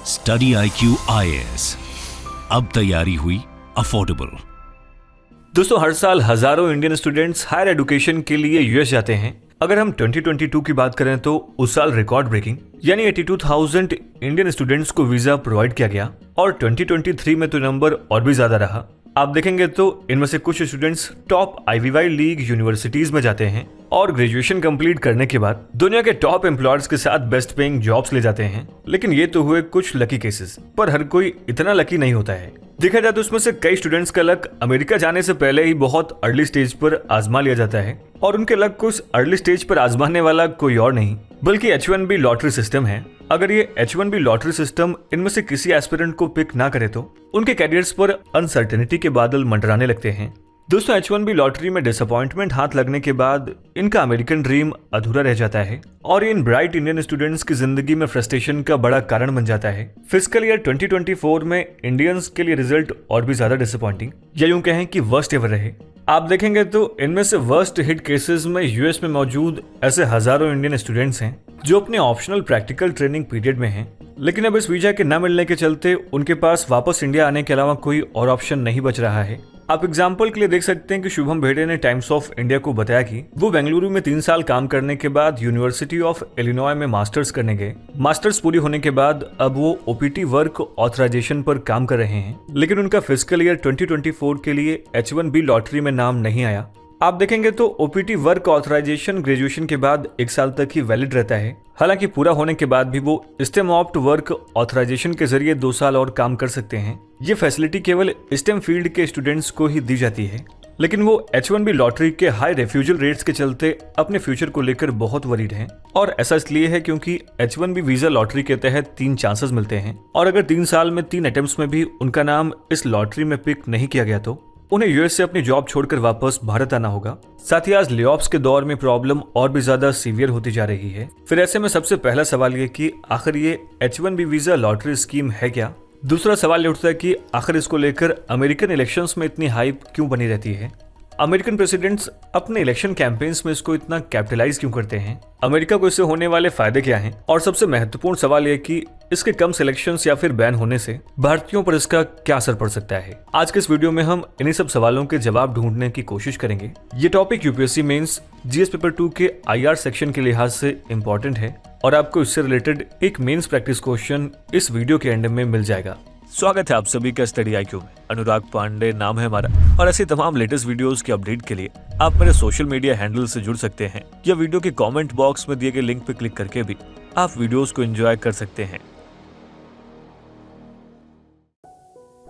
Study IQ IAS, अब तैयारी हुई अफोर्डेबल। दोस्तों, हर साल हजारों इंडियन स्टूडेंट्स हायर एजुकेशन के लिए यूएस जाते हैं। अगर हम 2022 की बात करें तो उस साल रिकॉर्ड ब्रेकिंग यानी 82,000 इंडियन स्टूडेंट्स को वीजा प्रोवाइड किया गया और 2023 में तो नंबर और भी ज्यादा रहा। आप देखेंगे तो इनमें से कुछ students top Ivy league universities में जाते हैं और ग्रेजुएशन कंप्लीट करने के बाद दुनिया के टॉप एम्प्लॉयर्स के साथ बेस्ट पेइंग जॉब्स ले जाते हैं। लेकिन ये तो हुए कुछ लकी केसेस, पर हर कोई इतना लकी नहीं होता है। देखा जाए तो उसमें से कई स्टूडेंट्स का लक अमेरिका जाने से पहले ही बहुत अर्ली स्टेज पर आजमा लिया जाता है और उनके लक को अर्ली स्टेज पर आजमाने वाला कोई और नहीं बल्कि H1B लॉटरी सिस्टम है। अगर ये H1B लॉटरी सिस्टम इनमें से किसी एस्पिरेंट को पिक ना करे तो उनके कैरियर्स पर अनसर्टेनिटी के बादल मंडराने लगते हैं। दोस्तों, H1B लॉटरी में डिसअपॉइंटमेंट हाथ लगने के बाद इनका अमेरिकन ड्रीम अधूरा रह जाता है और इन ब्राइट इंडियन स्टूडेंट्स की जिंदगी में फ्रस्ट्रेशन का बड़ा कारण बन जाता है। फिस्कल ईयर 2024 में इंडियंस के लिए रिजल्ट और भी ज्यादा डिसअपॉइंटिंग या यूं कहें कि वर्स्ट एवर रहे। आप देखेंगे तो इनमें से वर्स्ट हिट केसेस में यूएस में मौजूद ऐसे हजारों इंडियन स्टूडेंट्स हैं जो अपने ऑप्शनल प्रैक्टिकल ट्रेनिंग पीरियड में हैं, लेकिन अब इस वीजा के न मिलने के चलते उनके पास वापस इंडिया आने के अलावा कोई और ऑप्शन नहीं बच रहा है। आप एग्जाम्पल के लिए देख सकते हैं कि शुभम भेड़े ने टाइम्स ऑफ इंडिया को बताया कि वो बेंगलुरु में 3 साल काम करने के बाद यूनिवर्सिटी ऑफ इलिनॉय में मास्टर्स करने गए। मास्टर्स पूरी होने के बाद अब वो OPT वर्क ऑथराइजेशन पर काम कर रहे हैं, लेकिन उनका फिस्कल ईयर 2024 के लिए H1B लॉटरी में नाम नहीं आया। आप देखेंगे तो OPT वर्क ऑथराइजेशन ग्रेजुएशन के बाद 1 साल तक ही वैलिड रहता है। हालांकि पूरा होने के बाद भी वो स्टेम ऑप्ट वर्क ऑथराइजेशन के जरिए 2 साल और काम कर सकते हैं। ये फैसिलिटी केवल स्टेम फील्ड के स्टूडेंट्स को ही दी जाती है, लेकिन वो H1B लॉटरी के हाई रेफ्यूजल रेट्स के चलते अपने फ्यूचर को लेकर बहुत वरीड हैं। और ऐसा इसलिए है क्योंकि H1B वीजा लॉटरी के तहत 3 चांसेस मिलते हैं और अगर 3 साल में 3 अटेम्प्ट्स में भी उनका नाम इस लॉटरी में पिक नहीं किया गया तो उन्हें यूएस से अपनी जॉब छोड़कर वापस भारत आना होगा। साथ ही आज लेऑफ्स के दौर में प्रॉब्लम और भी ज्यादा सीवियर होती जा रही है। फिर ऐसे में सबसे पहला सवाल ये कि आखिर ये H1B वीजा लॉटरी स्कीम है क्या। दूसरा सवाल ये उठता है कि आखिर इसको लेकर अमेरिकन इलेक्शंस में इतनी हाइप क्यों बनी रहती है। अमेरिकन प्रेसिडेंट्स अपने इलेक्शन कैंपेन्स में इसको इतना कैपिटलाइज क्यों करते हैं। अमेरिका को इससे होने वाले फायदे क्या हैं। और सबसे महत्वपूर्ण सवाल यह कि इसके कम सिलेक्शंस या फिर बैन होने से भारतीयों पर इसका क्या असर पड़ सकता है। आज के इस वीडियो में हम इन्हीं सब सवालों के जवाब ढूंढने की कोशिश करेंगे। ये topic UPSC mains GS paper 2 के IR सेक्शन के लिहाज से इम्पोर्टेंट है और आपको इससे रिलेटेड एक मेंस प्रैक्टिस क्वेश्चन इस वीडियो के एंड में मिल जाएगा। स्वागत है आप सभी का स्टडी IQ में। अनुराग पांडे नाम है हमारा और ऐसी तमाम लेटेस्ट वीडियोस के अपडेट के लिए आप मेरे सोशल मीडिया हैंडल से जुड़ सकते हैं या वीडियो के कमेंट बॉक्स में दिए गए लिंक पर क्लिक करके भी आप वीडियोस को एंजॉय कर सकते हैं।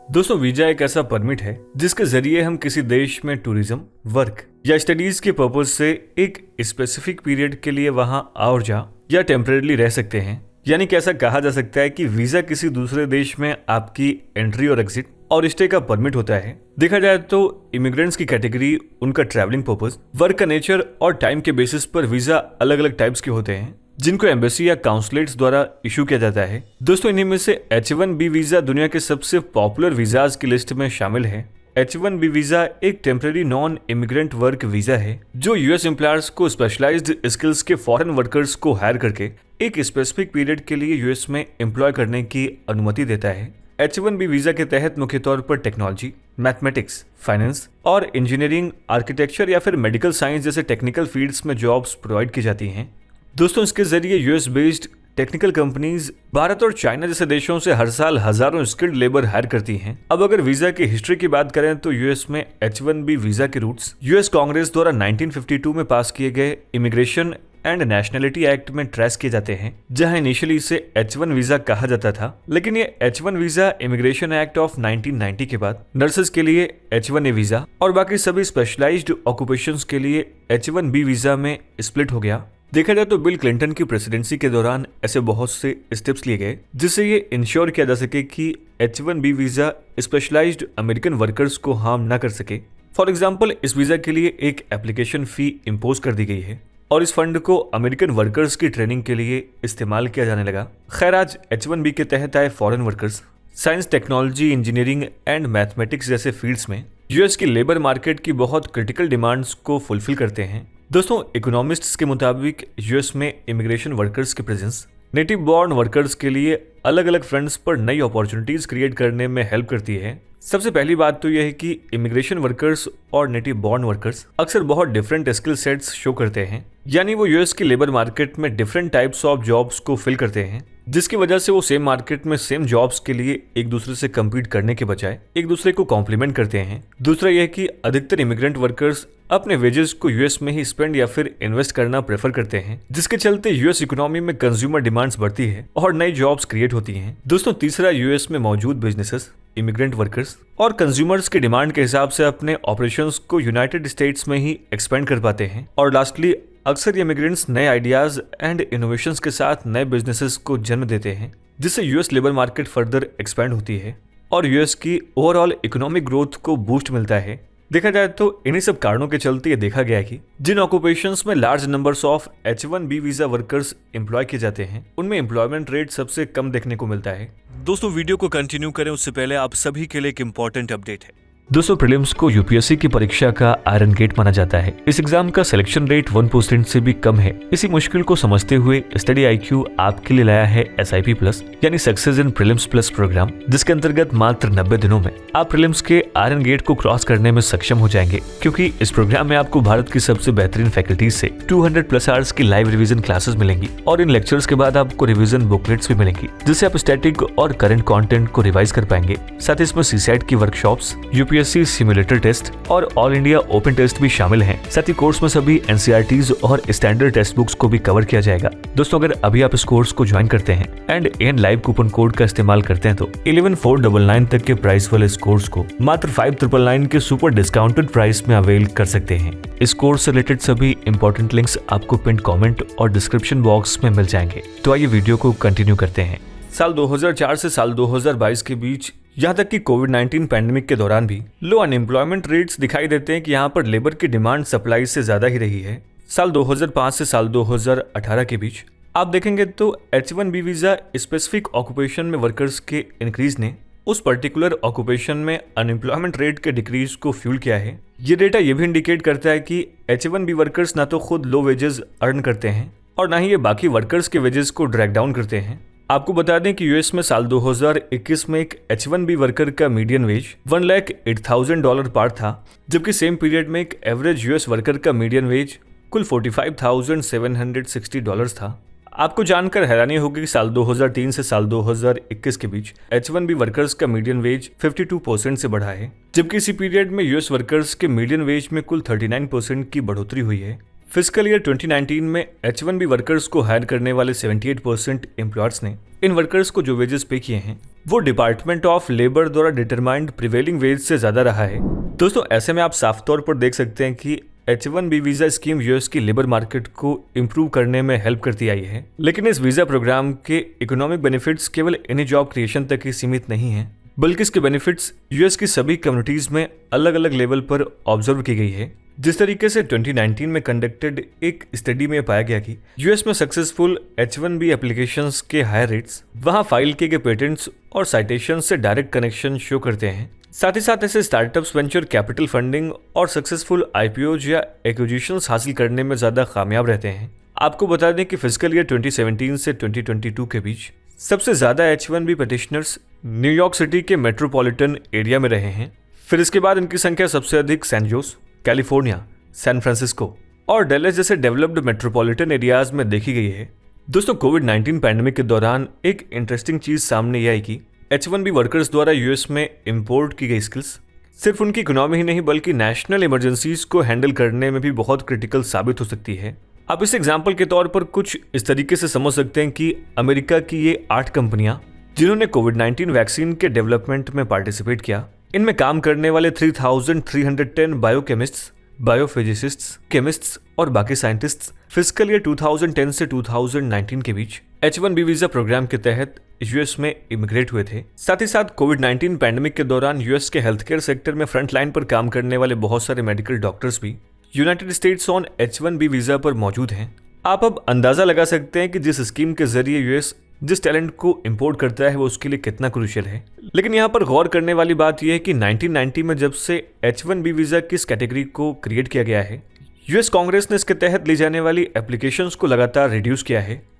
दोस्तों, वीजा एक ऐसा परमिट है जिसके जरिए हम किसी देश में टूरिज्म, वर्क या स्टडीज के पर्पज से एक स्पेसिफिक पीरियड के लिए वहां आ और जा या टेम्परेरी रह सकते हैं। यानी कि ऐसा कहा जा सकता है कि वीजा किसी दूसरे देश में आपकी एंट्री और एग्जिट और स्टे का परमिट होता है। देखा जाए तो इमिग्रेंट्स की कैटेगरी, उनका ट्रैवलिंग पर्पस, वर्क का नेचर और टाइम के बेसिस पर वीजा अलग अलग टाइप्स के होते हैं जिनको एम्बेसी या काउंसलेट्स द्वारा इशू किया जाता है। दोस्तों, इन्हीं में से H1B वीजा दुनिया के सबसे पॉपुलर वीजाज की लिस्ट में शामिल है। H1B वीजा एक temporary non immigrant work visa है जो यूएस एम्प्लॉयर्स को स्पेशलाइज्ड स्किल्स के फॉरेन वर्कर्स को हायर करके एक स्पेसिफिक पीरियड के लिए यूएस में एम्प्लॉय करने की अनुमति देता है। H1B वीजा के तहत मुख्य तौर पर टेक्नोलॉजी, मैथमेटिक्स, फाइनेंस और इंजीनियरिंग, आर्किटेक्चर या फिर मेडिकल साइंस जैसे टेक्निकल फील्ड्स में जॉब्स प्रोवाइड की जाती हैं। दोस्तों, इसके जरिए US based technical companies Bharat और चाइना जैसे देशों से हर साल हजारों स्किल्ड लेबर हायर करती हैं। अब अगर वीजा की हिस्ट्री की बात करें तो यूएस में H1B वीजा के रूट्स यूएस कांग्रेस द्वारा 1952 में पास किए गए इमिग्रेशन एंड नेशनलिटी एक्ट में ट्रेस किए जाते हैं, जहां इनिशियली इसे H1 वीजा कहा जाता था, लेकिन ये H1 visa immigration act of 1990 के बाद नर्सेस के लिए H1A वीजा और बाकी सभी स्पेशलाइज्ड ऑक्यूपेशंस के लिए H1B वीजा में स्प्लिट हो गया। देखा जाए तो बिल क्लिंटन की प्रेसिडेंसी के दौरान ऐसे बहुत से स्टेप्स लिए गए जिससे ये इंश्योर किया जा सके कि H1B visa specialized American workers को हार्म ना कर सके। फॉर एग्जाम्पल, इस वीजा के लिए एक एप्लीकेशन फी इम्पोज कर दी गई है और इस फंड को अमेरिकन वर्कर्स की ट्रेनिंग के लिए इस्तेमाल किया जाने लगा। खैर, आज H1B के तहत आए foreign workers science, technology, engineering and mathematics जैसे फील्ड्स में यूएस की लेबर मार्केट की बहुत क्रिटिकल डिमांड्स को फुलफिल करते हैं। दोस्तों, इकोनॉमिस्ट्स के मुताबिक यूएस में इमिग्रेशन वर्कर्स की प्रेजेंस नेटिव बॉर्न वर्कर्स के लिए अलग अलग फ्रंट्स पर नई अपॉर्चुनिटीज क्रिएट करने में हेल्प करती है। सबसे पहली बात तो यह है कि इमिग्रेशन वर्कर्स और नेटिव बॉर्न वर्कर्स अक्सर बहुत डिफरेंट स्किल सेट्स शो करते हैं, यानी वो यूएस की लेबर मार्केट में डिफरेंट टाइप्स ऑफ जॉब्स को फिल करते हैं, जिसकी वजह से वो सेम मार्केट में सेम जॉब्स के लिए एक दूसरे से कम्पीट करने के बजाय एक दूसरे को कॉम्प्लीमेंट करते हैं। दूसरा यह कि अधिकतर इमिग्रेंट वर्कर्स अपने वेजेस को यूएस में ही स्पेंड या फिर इन्वेस्ट करना प्रेफर करते हैं, जिसके चलते यूएस इकोनॉमी में कंज्यूमर डिमांड्स बढ़ती है और नई जॉब्स क्रिएट होती हैं। दोस्तों, तीसरा यूएस में मौजूद बिजनेसेस इमिग्रेंट वर्कर्स और कंज्यूमर्स की डिमांड के हिसाब से अपने ऑपरेशंस को यूनाइटेड स्टेट्स में ही एक्सपेंड कर पाते हैं। और लास्टली, अक्सर इमिग्रेंट्स नए आइडियाज एंड इनोवेशंस के साथ नए बिजनेसेस को जन्म देते हैं, जिससे US labour market further expand होती है और यूएस की ओवरऑल इकोनॉमिक ग्रोथ को बूस्ट मिलता है। देखा जाए तो इन्हीं सब कारणों के चलते ये देखा गया है कि जिन ऑक्यूपेशंस में large numbers of H-1B visa workers employ किए जाते हैं, उनमें एम्प्लॉयमेंट रेट सबसे कम देखने को मिलता है। दोस्तों, वीडियो को कंटिन्यू करें उससे पहले आप सभी के लिए एक इंपॉर्टेंट अपडेट है। दोस्तों, प्रीलिम्स को यूपीएससी की परीक्षा का आयरन गेट माना जाता है। इस एग्जाम का सिलेक्शन रेट 1% से भी कम है। इसी मुश्किल को समझते हुए स्टडी आईक्यू आपके लिए लाया है SIP प्लस यानी success in prelims plus program, जिसके अंतर्गत मात्र 90 दिनों में आप प्रीलिम्स के आयरन गेट को क्रॉस करने में सक्षम हो जाएंगे, क्योंकि इस प्रोग्राम में आपको भारत की सबसे बेहतरीन फैकल्टीज से 200 प्लस आवर्स की लाइव रिवीजन क्लासेस मिलेंगी और इन लेक्चर्स के बाद आपको रिवीजन बुकलेट्स भी मिलेंगी, जिससे आप स्टैटिक और करंट कंटेंट को रिवाइज कर पाएंगे। साथ ही इसमें CSAT की वर्कशॉप्स, यूपीएससी सिमुलेटर टेस्ट और ऑल इंडिया ओपन टेस्ट भी शामिल हैं। साथ ही कोर्स में सभी NCERTs और स्टैंडर्ड टेक्स्ट बुक्स को भी कवर किया जाएगा। दोस्तों, अगर अभी आप इस कोर्स को ज्वाइन करते हैं and an live coupon code का इस्तेमाल करते हैं तो 11,499 तक के प्राइस वाले इस कोर्स को मात्र 5,999 के सुपर डिस्काउंटेड प्राइस में अवेल कर सकते हैं। इस कोर्स से रिलेटेड सभी इंपॉर्टेंट लिंक्स आपको पिन कमेंट और डिस्क्रिप्शन बॉक्स में मिल जाएंगे। तो आइए वीडियो को कंटिन्यू करते हैं। साल 2004 से साल 2022 के बीच, यहाँ तक कि कोविड-19 पैंडेमिक के दौरान भी लो अनएम्प्लॉयमेंट रेट्स दिखाई देते हैं कि यहाँ पर लेबर की डिमांड सप्लाई से ज्यादा ही रही है। साल 2005 से साल 2018 के बीच आप देखेंगे तो H-1B वीजा स्पेसिफिक ऑक्यूपेशन में वर्कर्स के इंक्रीज ने उस पर्टिकुलर ऑक्यूपेशन में अनएम्प्लॉयमेंट रेट के डिक्रीज को फ्यूल किया है। ये डेटा ये भी इंडिकेट करता है कि H-1B वर्कर्स ना तो खुद लो वेजेस अर्न करते हैं और ना ही ये बाकी वर्कर्स के वेजेस को ड्रैग डाउन करते हैं। आपको बता दें कि यूएस में साल 2021 में एक H-1B वर्कर का मीडियन वेज $1,08,000 पार था, जबकि सेम पीरियड में एक एवरेज यूएस वर्कर का मीडियन वेज कुल $45,760 था। आपको जानकर हैरानी होगी कि साल 2003 से साल 2021 के बीच H-1B वर्कर्स का मीडियन वेज 52% से बढ़ा है, जबकि इसी पीरियड में यूएस वर्कर्स के मीडियन वेज में कुल 39% की बढ़ोतरी हुई है। फिस्कल ईयर 2019 में H-1B वर्कर्स को हायर करने वाले 78% एम्प्लॉयर्स ने इन वर्कर्स को जो वेजेस पे किए हैं वो डिपार्टमेंट ऑफ लेबर द्वारा डिटरमाइंड प्रिवेलिंग वेज से ज्यादा रहा है। दोस्तों, ऐसे में आप साफ तौर पर देख सकते हैं कि H-1B वीजा स्कीम यूएस की लेबर मार्केट को इम्प्रूव करने में हेल्प करती आई है, लेकिन इस वीजा प्रोग्राम के इकोनॉमिक बेनिफिट्स केवल इन्हीं जॉब क्रिएशन तक ही सीमित नहीं है, बल्कि इसके बेनिफिट्स यूएस की सभी कम्युनिटीज में अलग अलग लेवल पर ऑब्जर्व की गई है। जिस तरीके से 2019 में कंडक्टेड एक स्टडी में पाया गया कि यूएस में सक्सेसफुल H-1B एप्लीकेशंस के हायर रेट्स वहां फाइल किए गए पेटेंट्स और साइटेशन से डायरेक्ट कनेक्शन शो करते हैं। साथ ही साथ ऐसे स्टार्टअप्स वेंचर कैपिटल फंडिंग और सक्सेसफुल IPOs या एक्विजिशंस हासिल करने में ज्यादा कामयाब रहते हैं। आपको बता दें कि फिस्कल ईयर 2017 से 2022 के बीच सबसे ज्यादा H-1B पिटिशनर्स न्यूयॉर्क सिटी के मेट्रोपॉलिटन एरिया में रहे हैं। फिर इसके बाद इनकी संख्या सबसे अधिक San Jose, California, San Francisco और डेलस जैसे डेवलप्ड मेट्रोपॉलिटन एरियाज में देखी गई है। दोस्तों, कोविड-19 पैंडेमिक के दौरान एक इंटरेस्टिंग चीज सामने यह आई कि H-1B वर्कर्स द्वारा यूएस में इंपोर्ट की गई स्किल्स सिर्फ उनकी इकोनॉमी ही नहीं बल्कि नेशनल इमरजेंसीज को हैंडल करने में भी बहुत क्रिटिकल साबित हो सकती है। आप इस एग्जाम्पल के तौर पर कुछ इस तरीके से समझ सकते हैं कि अमेरिका की ये 8 कंपनियां जिन्होंने कोविड-19 वैक्सीन के डेवलपमेंट में पार्टिसिपेट किया, इनमें काम करने वाले 3,310 बायोकेमिस्ट्स, बायोफिजिसिस्ट्स, केमिस्ट्स और बाकी साइंटिस्ट्स फिस्कल ईयर 2010 से 2019 के बीच H-1B वीजा प्रोग्राम के तहत यूएस में इमिग्रेट हुए थे। साथ ही साथ कोविड-19 पैंडेमिक के दौरान यूएस के हेल्थ केयर सेक्टर में फ्रंट लाइन पर काम करने वाले बहुत सारे मेडिकल डॉक्टर्स भी United states on H-1B visa पर मौजूद हैं। आप अब अंदाजा लगा सकते हैं कि जिस स्कीम के जरिए यूएस जिस टैलेंट को इंपोर्ट करता है वो उसके लिए कितना क्रूशियल है। लेकिन यहाँ पर गौर करने वाली बात यह है कि 1990 में जब से H-1B वीजा किस कैटेगरी को क्रिएट किया गया है, यूएस कांग्रेस ने इसके तहत ली जाने वाली एप्लीकेशंस को लगातार रिड्यूस किया है।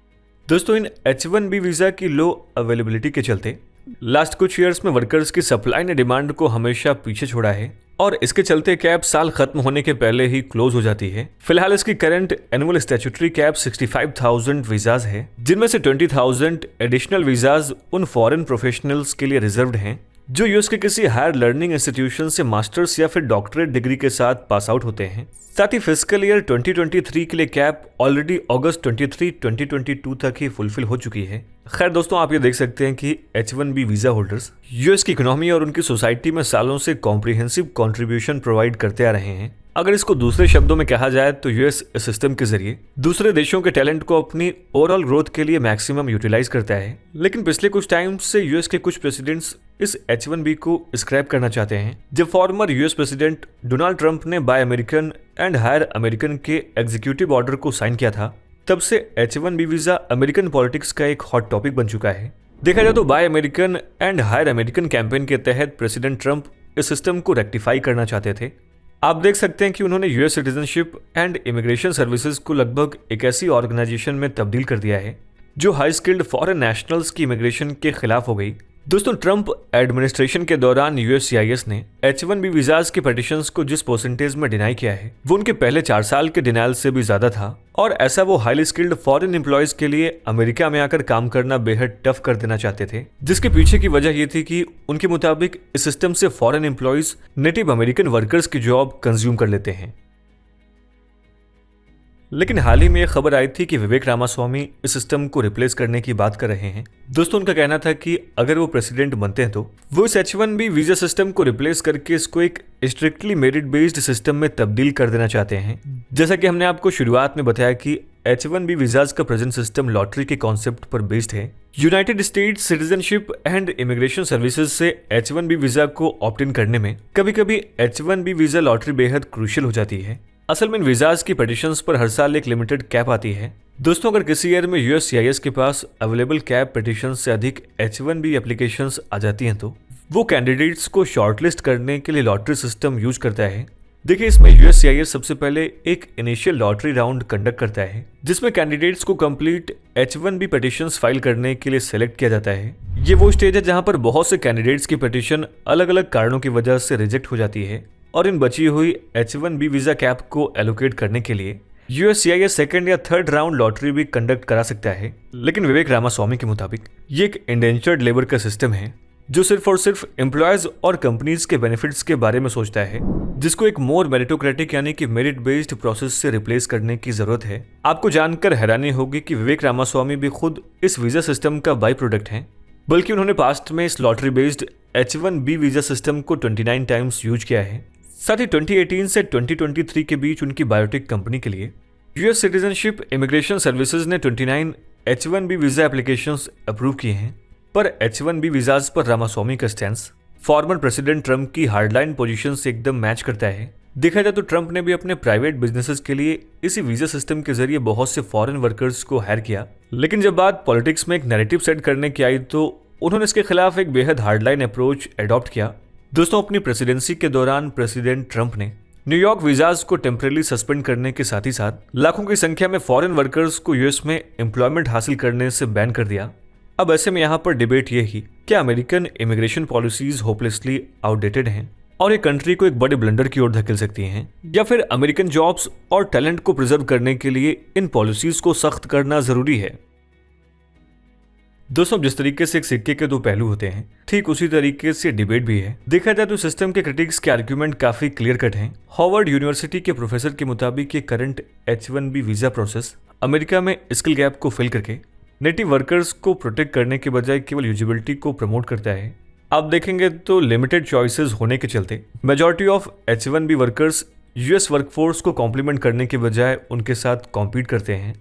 दोस्तों इन H1B वीजा की लो अवेलेबिलिटी के चलते लास्ट कुछ ईयर्स में वर्कर्स की सप्लाई ने डिमांड को हमेशा पीछे छोड़ा है और इसके चलते कैप साल खत्म होने के पहले ही क्लोज हो जाती है। फिलहाल इसकी current annual statutory cap 65,000 visas है, जिनमें से 20,000 एडिशनल वीजाज उन फॉरेन प्रोफेशनल्स के लिए रिजर्व्ड हैं जो यूएस के किसी हायर लर्निंग इंस्टीट्यूशन से मास्टर्स या फिर डॉक्टरेट डिग्री के साथ पास आउट होते हैं। साथ ही फिस्कल ईयर 2023 के लिए कैप ऑलरेडी अगस्त 2022 तक ही फुलफिल हो चुकी है। खैर दोस्तों, आप ये देख सकते हैं कि H1B वीजा होल्डर्स यूएस की इकोनॉमी और उनकी सोसाइटी में सालों से कॉम्प्रिहेंसिव कंट्रीब्यूशन प्रोवाइड करते आ रहे हैं। अगर इसको दूसरे शब्दों में कहा जाए तो यूएस इस सिस्टम के जरिए दूसरे देशों के टैलेंट को अपनी ओवरऑल ग्रोथ के लिए मैक्सिमम यूटिलाइज करता है। लेकिन पिछले कुछ टाइम से यूएस के कुछ प्रेसिडेंट्स इस H1B को स्क्रैप करना चाहते हैं। जब former US president Donald Trump ने buy American and hire American के एग्जीक्यूटिव ऑर्डर को साइन किया था, तब से H1B वीजा अमेरिकन पॉलिटिक्स का एक हॉट टॉपिक बन चुका है। देखा जाए तो buy American and hire American campaign के तहत प्रेसिडेंट ट्रंप इस सिस्टम को रेक्टिफाई करना चाहते थे। आप देख सकते हैं कि उन्होंने US citizenship and immigration services को लगभग एक ऐसी ऑर्गेनाइजेशन में तब्दील कर दिया है जो हाई स्किल्ड फॉरेन नेशनल्स की इमिग्रेशन के खिलाफ हो गई। दोस्तों ट्रंप एडमिनिस्ट्रेशन के दौरान USCIS ने H1B वीजाज के पिटिशंस को जिस परसेंटेज में डिनाई किया है वो उनके पहले 4 साल के डिनाइल से भी ज्यादा था और ऐसा वो हाईली स्किल्ड फॉरेन एम्प्लॉयज के लिए अमेरिका में आकर काम करना बेहद टफ कर देना चाहते थे, जिसके पीछे की वजह ये थी कि उनके मुताबिक इस सिस्टम से foreign employees native American workers की जॉब कंज्यूम कर लेते हैं। लेकिन हाल ही में एक खबर आई थी कि विवेक रामास्वामी इस सिस्टम को रिप्लेस करने की बात कर रहे हैं। दोस्तों उनका कहना था कि अगर वो प्रेसिडेंट बनते हैं तो वो इस H1B वीजा सिस्टम को रिप्लेस करके इसको एक स्ट्रिक्टली मेरिट बेस्ड सिस्टम में तब्दील कर देना चाहते हैं। जैसा कि हमने आपको शुरुआत में बताया कि H1B वीजाज का प्रेजेंट सिस्टम लॉटरी के कॉन्सेप्ट पर बेस्ड है। United states citizenship and immigration services से H1B वीजा को ऑप्ट इन करने में कभी कभी H1B वीजा लॉटरी बेहद क्रूशियल हो जाती है। असल में इन वीजाज की पिटिशंस पर हर साल एक लिमिटेड कैप आती है। दोस्तों अगर किसी ईयर में USCIS के पास अवेलेबल कैप पिटिशंस से अधिक H1B एप्लीकेशंस आ जाती हैं तो वो कैंडिडेट्स को शॉर्टलिस्ट करने के लिए लॉटरी सिस्टम यूज करता है। देखिए इसमें USCIS सबसे पहले एक इनिशियल लॉटरी राउंड कंडक्ट करता है जिसमें कैंडिडेट्स को कंप्लीट H1B पिटिशंस फाइल करने के लिए सेलेक्ट किया जाता है। ये वो स्टेज है जहां पर बहुत से कैंडिडेट्स की पिटिशन अलग अलग कारणों की वजह से रिजेक्ट हो जाती है और इन बची हुई H1B वीजा कैप को एलोकेट करने के लिए USCIS सेकंड या थर्ड राउंड लॉटरी भी कंडक्ट करा सकता है। लेकिन विवेक रामास्वामी के मुताबिक ये एक इंडेंचर्ड लेबर का सिस्टम है जो सिर्फ और सिर्फ एम्प्लॉयज और कंपनीज के बेनिफिट्स के बारे में सोचता है, जिसको एक मोर मेरिटोक्रेटिक यानी कि मेरिट बेस्ड प्रोसेस से रिप्लेस करने की जरूरत है। आपको जानकर हैरानी होगी कि विवेक रामास्वामी भी खुद इस वीजा सिस्टम का बाई प्रोडक्ट है, बल्कि उन्होंने पास्ट में इस lottery based H1B visa system को 29 टाइम्स यूज किया है। साथ ही 2018 से 2023 के बीच उनकी बायोटेक कंपनी के लिए यूएस सिटीजनशिप इमिग्रेशन सर्विसेज ने 29 H1B वीजा एप्लीकेशंस अप्रूव किए हैं। पर H1B वीजाज पर रामास्वामी का स्टैंस फॉर्मर प्रेसिडेंट ट्रंप की हार्डलाइन पोजीशन से एकदम मैच करता है। देखा जाए तो ट्रंप ने भी अपने प्राइवेट बिजनेसेस के लिए इसी वीजा सिस्टम के जरिए बहुत से फॉरेन वर्कर्स को हायर किया, लेकिन जब बात पॉलिटिक्स में एक नैरेटिव सेट करने की आई तो उन्होंने इसके खिलाफ एक बेहद हार्डलाइन अप्रोच एडॉप्ट किया। दोस्तों अपनी प्रेसिडेंसी के दौरान प्रेसिडेंट ट्रंप ने न्यूयॉर्क वीजाज को टेम्परेरी सस्पेंड करने के साथ ही साथ लाखों की संख्या में फॉरेन वर्कर्स को यूएस में एम्प्लॉयमेंट हासिल करने से बैन कर दिया। अब ऐसे में यहाँ पर डिबेट ये ही क्या American immigration policies hopelessly outdated हैं और ये कंट्री को एक बड़े ब्लंडर की ओर धकेल सकती हैं, या फिर अमेरिकन जॉब्स और टैलेंट को प्रिजर्व करने के लिए इन पॉलिसीज को सख्त करना जरूरी है। दोस्तों जिस तरीके से एक सिक्के के दो पहलू होते हैं ठीक उसी तरीके से डिबेट भी है। देखा जाए तो सिस्टम के क्रिटिक्स के आर्ग्यूमेंट काफी क्लियर कट हैं। हार्वर्ड यूनिवर्सिटी के प्रोफेसर के मुताबिक ये current H1B visa process America में स्किल गैप को फिल करके नेटिव वर्कर्स को प्रोटेक्ट करने के बजाय केवल यूजिबिलिटी को प्रमोट करता है। आप देखेंगे तो लिमिटेड चॉइसेस होने के चलते majority of H1B workers US workforce को कॉम्प्लीमेंट करने के बजाय उनके साथ कॉम्पीट करते हैं।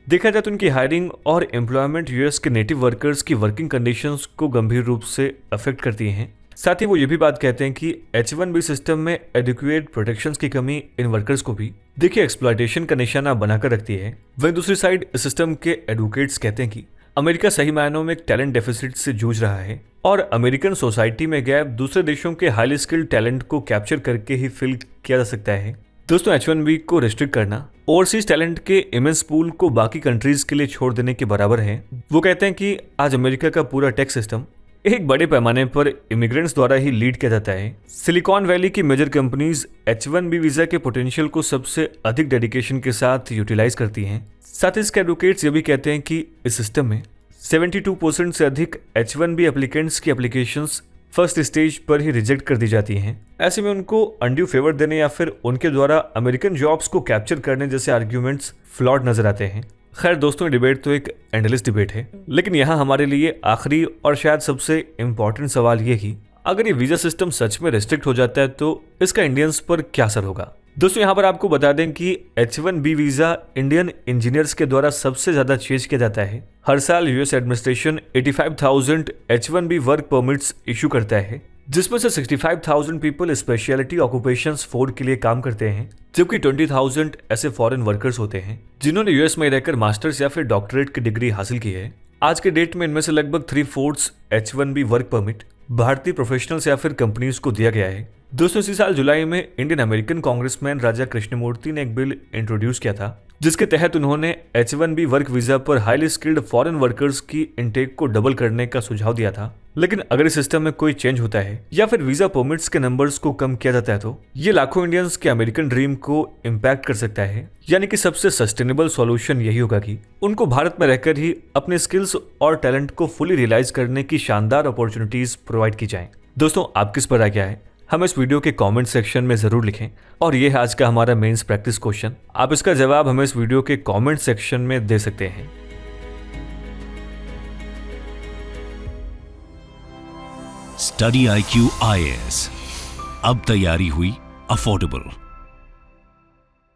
देखा जाए तो उनकी हायरिंग और एम्प्लॉयमेंट यूएस के नेटिव वर्कर्स की वर्किंग कंडीशंस को गंभीर रूप से अफेक्ट करती हैं। साथ ही वो ये भी बात कहते हैं कि H1B सिस्टम में एडिक्वेट प्रोटेक्शंस की कमी इन वर्कर्स को भी देखिए एक्सप्लॉयटेशन का निशाना बनाकर रखती है। वहीं दूसरी साइड सिस्टम के एडवोकेट्स कहते हैं कि अमेरिका सही मायनों में एक टैलेंट डेफिसिट से जूझ रहा है और अमेरिकन सोसाइटी में गैप दूसरे देशों के हाईली स्किल्ड टैलेंट को कैप्चर करके ही फिल किया जा सकता है। दोस्तों H1B को रिस्ट्रिक्ट करना ओवरसीज टैलेंट के इमेंस पूल को बाकी कंट्रीज के लिए छोड़ देने के बराबर है। वो कहते हैं कि आज अमेरिका का पूरा टैक्स सिस्टम एक बड़े पैमाने पर इमिग्रेंट्स द्वारा ही लीड किया जाता है। सिलिकॉन वैली की मेजर कंपनीज H1B वीजा के पोटेंशियल को सबसे अधिक डेडिकेशन के साथ यूटिलाइज करती हैं। साथ ही इसके एडवोकेट्स ये भी कहते हैं कि इस सिस्टम में 72% से अधिक H1B एप्लीकेंट्स की एप्लीकेशंस फर्स्ट स्टेज पर ही रिजेक्ट कर दी जाती हैं। ऐसे में उनको अनड्यू फेवर देने या फिर उनके द्वारा अमेरिकन जॉब्स को कैप्चर करने जैसे आर्ग्यूमेंट्स फ्लॉड नजर आते हैं। खैर दोस्तों, डिबेट तो एक एंडलेस डिबेट है, लेकिन यहाँ हमारे लिए आखिरी और शायद सबसे इम्पोर्टेंट सवाल ये कि अगर ये वीजा सिस्टम सच में रिस्ट्रिक्ट हो जाता है तो इसका इंडियंस पर क्या असर होगा। दोस्तों यहाँ पर आपको बता दें कि H1B वीजा इंडियन इंजीनियर्स के द्वारा सबसे ज्यादा चेज किया जाता है। हर साल US administration 85,000 H1B work permits issue करता है, जिसमें से 65,000 पीपल स्पेशलिटी ऑक्यूपेशंस 4 के लिए काम करते हैं, जबकि 20,000 ऐसे फॉरेन वर्कर्स होते हैं जिन्होंने यूएस में रहकर मास्टर्स या फिर डॉक्टरेट की डिग्री हासिल की है। आज के डेट में इनमें से लगभग 3/4 H1B वर्क परमिट भारतीय प्रोफेशनल्स या फिर कंपनीज को दिया गया है। दोस्तों इसी साल जुलाई में इंडियन अमेरिकन कांग्रेसमैन राजा कृष्णमूर्ति ने एक बिल इंट्रोड्यूस किया था, जिसके तहत उन्होंने H1B वर्क वीजा पर हाईली स्किल्ड फॉरेन वर्कर्स की इनटेक को डबल करने का सुझाव दिया था। लेकिन अगर इस सिस्टम में कोई चेंज होता है या फिर वीजा परमिट्स के नंबर्स को कम किया जाता है तो ये लाखों इंडियंस के अमेरिकन ड्रीम को इम्पैक्ट कर सकता है। यानी कि सबसे सस्टेनेबल सॉल्यूशन यही होगा कि उनको भारत में रहकर ही अपने स्किल्स और टैलेंट को फुली रियलाइज करने की शानदार अपॉर्चुनिटीज प्रोवाइड की जाएं। दोस्तों आप किस पर आ गया है हम इस वीडियो के कमेंट सेक्शन में जरूर लिखें, और ये है आज का हमारा मेंस प्रैक्टिस क्वेश्चन। आप इसका जवाब हमें इस वीडियो के कमेंट सेक्शन में दे सकते हैं। स्टडी IQ IAS, अब तैयारी हुई अफोर्डेबल।